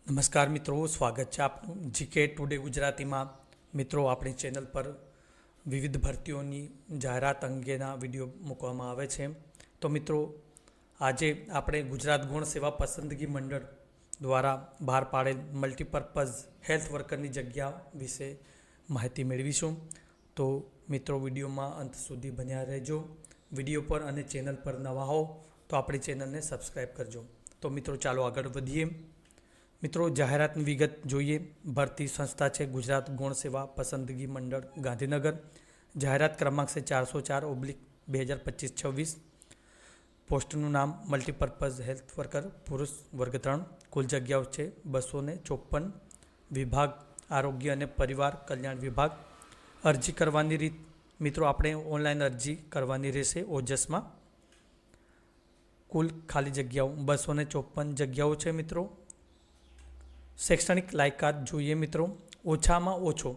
નમસ્કાર મિત્રો, સ્વાગત છે આપનું જીકે ટુડે ગુજરાતીમાં। મિત્રો, આપણી ચેનલ પર વિવિધ ભરતીઓની જાહેરાત અંગેના વિડીયો મૂકવામાં આવે છે। તો મિત્રો, આજે આપણે ગુજરાત ગૌણ સેવા પસંદગી મંડળ દ્વારા બહાર પાડેલ મલ્ટીપર્પઝ હેલ્થ વર્કરની જગ્યા વિશે માહિતી મેળવીશું। તો મિત્રો, વિડીયોમાં અંત સુધી બન્યા રહેજો। વિડીયો પર અને ચેનલ પર નવા હો તો આપણી ચેનલને સબસ્ક્રાઈબ કરજો। તો મિત્રો, ચાલો આગળ વધીએ। મિત્રો, જાહેરાતની વિગત જોઈએ। ભરતી સંસ્થા છે ગુજરાત ગૌણ સેવા પસંદગી મંડળ ગાંધીનગર। જાહેરાત ક્રમાંક છે 404/2025-26। પોસ્ટનું નામ મલ્ટીપર્પઝ હેલ્થ વર્કર પુરુષ વર્ગ 3। કુલ જગ્યાઓ છે 254। વિભાગ આરોગ્ય અને પરિવાર કલ્યાણ વિભાગ। અરજી કરવાની રીત મિત્રો, આપણે ઓનલાઈન અરજી કરવાની રહેશે ઓજસમાં। કુલ ખાલી જગ્યાઓ 254 જગ્યાઓ છે મિત્રો। શૈક્ષણિક લાયકાત જોઈએ મિત્રો, ઓછામાં ઓછો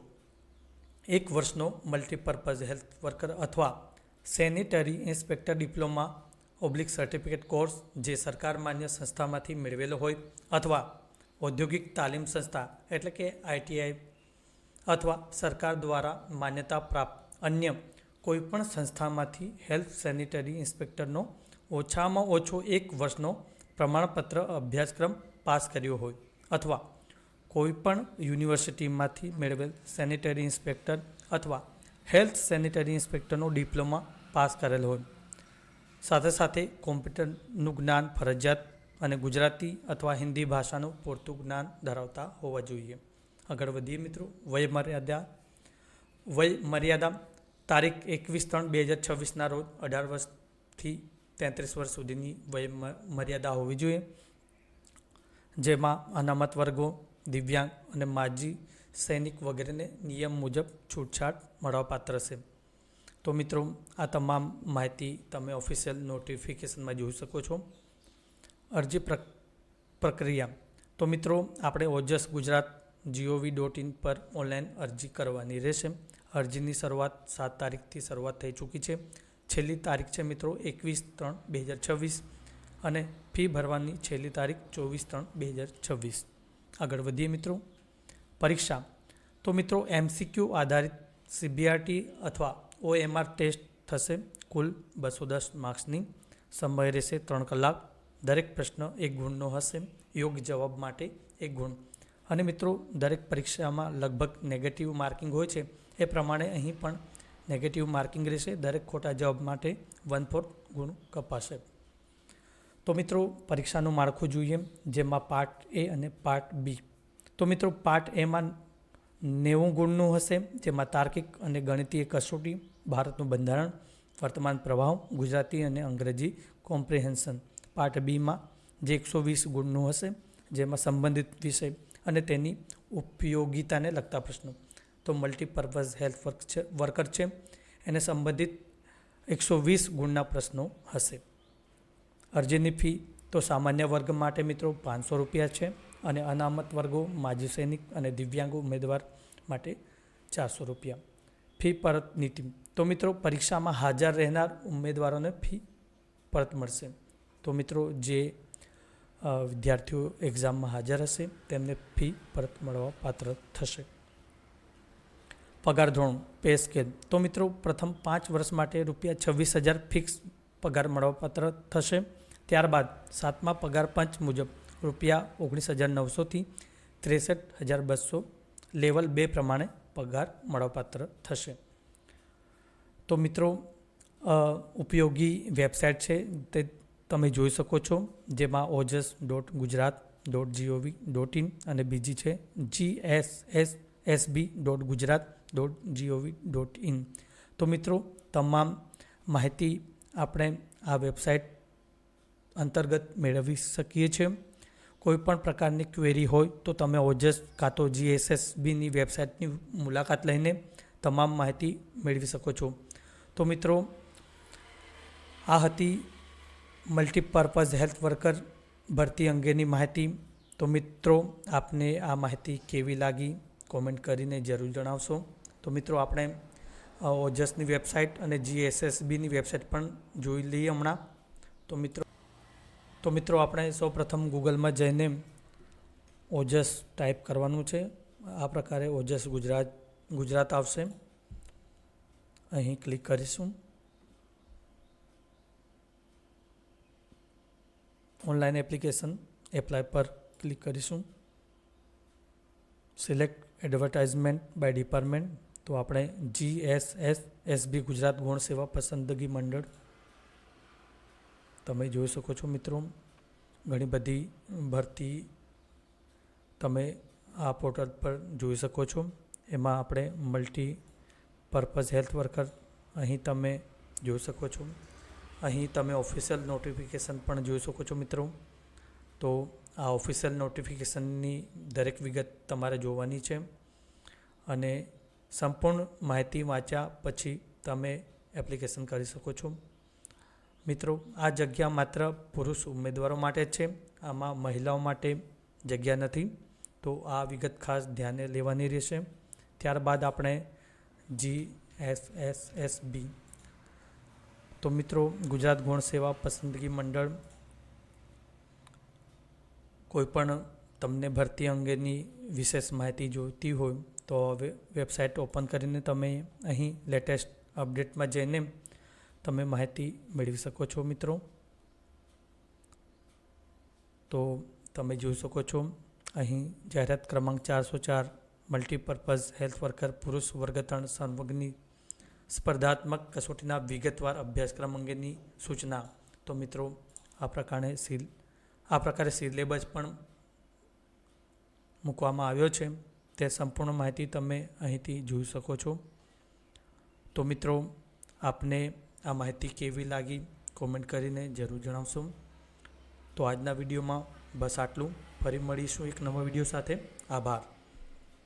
1 વર્ષનો મલ્ટીપર્પઝ હેલ્થ વર્કર અથવા sanitary inspector diploma / certificate course જે સરકાર માન્ય સંસ્થામાંથી મેળવેલો હોય અથવા ઔદ્યોગિક તાલીમ સંસ્થા એટલે કે ITI અથવા સરકાર દ્વારા માન્યતા પ્રાપ્ત અન્ય કોઈપણ સંસ્થામાંથી હેલ્થ સેનિટરી ઇન્સ્પેક્ટરનો ઓછામાં ઓછો 1 વર્ષનો પ્રમાણપત્ર અભ્યાસક્રમ પાસ કર્યો હોય અથવા કોઈપણ યુનિવર્સિટીમાંથી મેળવેલ સેનિટરી ઇન્સ્પેક્ટર અથવા હેલ્થ સેનિટરી ઇન્સ્પેક્ટરનો ડિપ્લોમા પાસ કરેલ હોય। સાથે સાથે કોમ્પ્યુટરનું જ્ઞાન ફરજિયાત અને ગુજરાતી અથવા હિન્દી ભાષાનું પૂરતું જ્ઞાન ધરાવતા હોવા જોઈએ। આગળ વધીએ મિત્રો। વય મર્યાદા તારીખ 21/3/2026ના રોજ 18 વર્ષથી 33 વર્ષ સુધીની વય મર્યાદા હોવી જોઈએ, જેમાં અનામત વર્ગો, દિવ્યાંગ અને માજી સૈનિક વગેરેને નિયમ મુજબ છૂટછાટ મળવાપાત્ર છે। તો મિત્રો, આ તમામ માહિતી તમે ઓફિશિયલ નોટિફિકેશનમાં જોઈ શકો છો। અરજી પ્રક્રિયા તો મિત્રો, આપણે ઓજસ ગુજરાત gov.in પર ઓનલાઈન અરજી કરવાની રહેશે। અરજીની શરૂઆત 7 તારીખથી શરૂઆત થઈ ચૂકી છે। છેલ્લી તારીખ છે મિત્રો 21/3/2026 અને ફી ભરવાની છેલ્લી તારીખ 24/3/2026। આગળ વધીએ મિત્રો। પરીક્ષા તો મિત્રો, MCQ આધારિત CBRT અથવા OMR ટેસ્ટ થશે। કુલ 210 માર્ક્સની। સમય રહેશે 3 કલાક। દરેક પ્રશ્ન 1 ગુણનો હશે। યોગ્ય જવાબ માટે 1 ગુણ। અને મિત્રો, દરેક પરીક્ષામાં લગભગ નેગેટિવ માર્કિંગ હોય છે, એ પ્રમાણે અહીં પણ નેગેટિવ માર્કિંગ રહેશે। દરેક ખોટા જવાબ માટે 1/4 ગુણ કપાશે। તો મિત્રો, પરીક્ષાનું માળખું જોઈએ, જેમાં પાર્ટ A અને પાર્ટ B। તો મિત્રો, પાર્ટ Aમાં 90 ગુણનું હશે, જેમાં તાર્કિક અને ગણિતીય કસોટી, ભારતનું બંધારણ, વર્તમાન પ્રવાહ, ગુજરાતી અને અંગ્રેજી કોમ્પ્રિહેન્શન। પાર્ટ Bમાં જે 120 ગુણનું હશે, જેમાં સંબંધિત વિષય અને તેની ઉપયોગિતાને લગતા પ્રશ્નો। તો મલ્ટીપર્પઝ હેલ્થ વર્કર છે, એને સંબંધિત 120 ગુણના પ્રશ્નો હશે। અરજીની ફી તો સામાન્ય વર્ગ માટે મિત્રો 500 રૂપિયા છે અને અનામત વર્ગો, માજી સૈનિક અને દિવ્યાંગ ઉમેદવાર માટે 400 રૂપિયા। ફી પરત નીતિ તો મિત્રો, પરીક્ષામાં હાજર રહેનાર ઉમેદવારોને ફી પરત મળશે। તો મિત્રો, જે વિદ્યાર્થીઓ એક્ઝામમાં હાજર હશે તેમને ફી પરત મળવા પાત્ર થશે। પગાર ધોરણ પે સ્કેલ તો મિત્રો, પ્રથમ 5 વર્ષ માટે ₹26,000 ફિક્સ પગાર મળવાપાત્ર થશે। ત્યારબાદ 7મા પગાર પંચ મુજબ ₹19,900થી 63,200 લેવલ 2 પ્રમાણે પગાર મળવાપાત્ર થશે। તો મિત્રો, ઉપયોગી વેબસાઇટ છે તે તમે જોઈ શકો છો, જેમાં ojas.gujarat.gov.in અને બીજી છે gssb.gujarat.gov.in। તો મિત્રો, તમામ માહિતી આપણે આ વેબસાઇટ અંતર્ગત મેળવી શકીએ છીએ। કોઈપણ પ્રકારની ક્વેરી હોય તો તમે ઓજસ કાં તો GSSBની વેબસાઇટની મુલાકાત લઈને તમામ માહિતી મેળવી શકો છો। તો મિત્રો, આ હતી મલ્ટીપર્પઝ હેલ્થ વર્કર ભરતી અંગેની માહિતી। તો મિત્રો, આપને આ માહિતી કેવી લાગી કોમેન્ટ કરીને જરૂર જણાવશો। તો મિત્રો, આપણે ઓજસની વેબસાઇટ અને GSSBની વેબસાઇટ પણ જોઈ લઈએ હમણાં। તો મિત્રો, આપણે સૌપ્રથમ ગૂગલમાં જઈને ઓજસ ટાઈપ કરવાનું છે. આ પ્રકારે ઓજસ ગુજરાત આવશે. અહીં ક્લિક કરીશું. ઓનલાઈન એપ્લિકેશન એપ્લાય પર ક્લિક કરીશું. સિલેક્ટ એડવર્ટાઇઝમેન્ટ બાય ડિપાર્ટમેન્ટ, તો આપણે GSSSB ગુજરાત ગૌણ સેવા પસંદગી મંડળ તમે જોઈ શકો છો મિત્રો. ઘણી બધી ભરતી તમે આ પોર્ટલ પર જોઈ શકો છો. એમાં આપણે મલ્ટીપર્પઝ હેલ્થ વર્કર અહીં તમે જોઈ શકો છો. અહીં તમે ઓફિશિયલ નોટિફિકેશન પણ જોઈ શકો છો મિત્રો. તો આ ઓફિશિયલ નોટિફિકેશનની દરેક વિગત તમારે જોવાની છે અને સંપૂર્ણ માહિતી વાંચ્યા પછી તમે એપ્લિકેશન કરી શકો છો. મિત્રો, આ જગ્યા માત્ર પુરુષ ઉમેદવારો માટે છે. આમાં મહિલાઓ માટે જગ્યા નથી. તો આ વિગત ખાસ ધ્યાને લેવાની રહેશે. ત્યારબાદ આપણે GSSSB, તો મિત્રો ગુજરાત ગૌણ સેવા પસંદગી મંડળ, કોઈપણ તમને ભરતી અંગેની વિશેષ માહિતી જોઈતી હોય તો હવે વેબસાઇટ ઓપન કરીને તમે અહીં લેટેસ્ટ અપડેટમાં જઈને તમે માહિતી મેળવી શકો છો મિત્રો. તો તમે જોઈ શકો છો અહીં જાહેરાત ક્રમાંક 404 મલ્ટીપર્પઝ હેલ્થ વર્કર પુરુષ વર્ગ 3 સર્વગ્ની સ્પર્ધાત્મક કસોટીના વિગતવાર અભ્યાસક્રમ અંગેની સૂચના. તો મિત્રો આ પ્રકારે સિલેબસ પણ મૂકવામાં આવ્યો છે. તે સંપૂર્ણ માહિતી તમે અહીંથી જોઈ શકો છો. તો મિત્રો, આપને આ માહિતી કેવી લાગી કોમેન્ટ કરીને જરૂર જણાવશો. તો આજના વિડીયોમાં બસ આટલું. ફરી મળીશું એક નવા વિડીયો સાથે. આભાર.